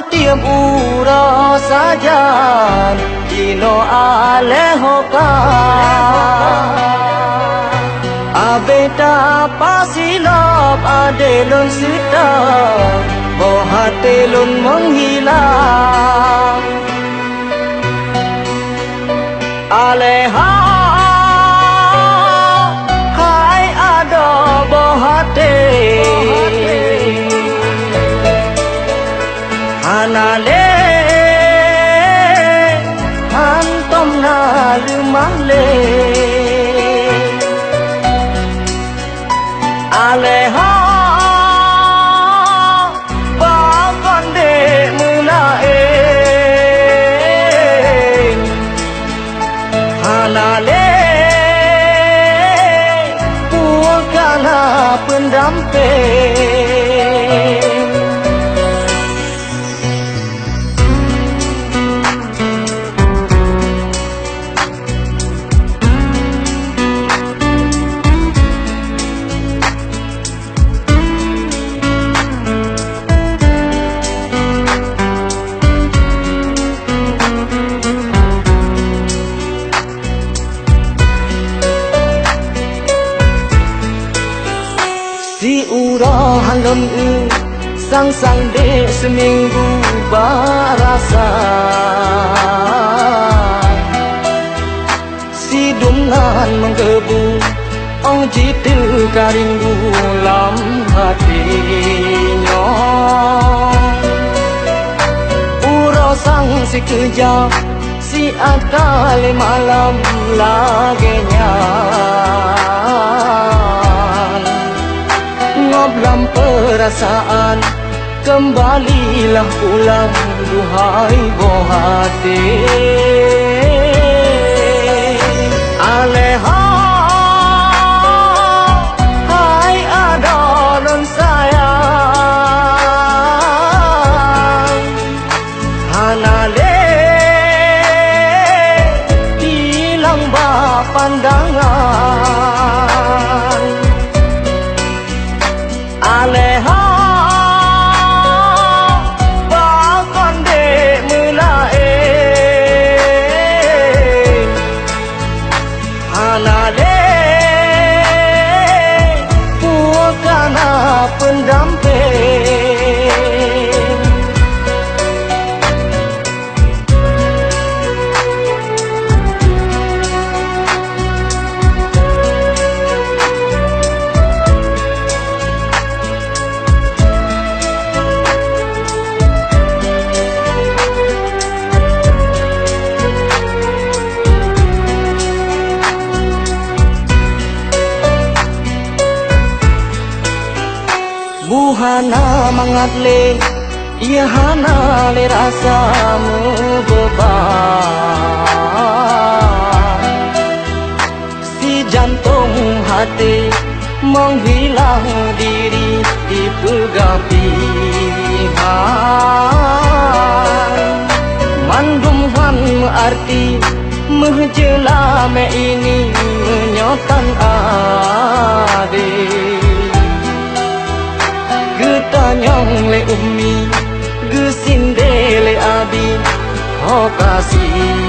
tiap ura saja dino aleh hoka abeta pasilap adelun sita bohatelun menghilang aleha hai ada bohate hanale hantom na lumale aleha bakonde mulae hanale puakana pendamping si ura halon sang de seminggu barasa si dungan menggebu ong jitu karinggu lam hatinya ura sang si kejap si akale malam lagenya ngoblam perasaan kembalilah pulang duhai bohate aleha hai adon sayang hanale hilang ba pandangan aleha bakonde mulae hanale puakana pendamping buhana mangatle ia hana le rasamu beban si jantung hati menghilang diri di pegapihan mandumhan arti menjela me ini menyotan ade getanyang le ummi gesinde le abi ho kasih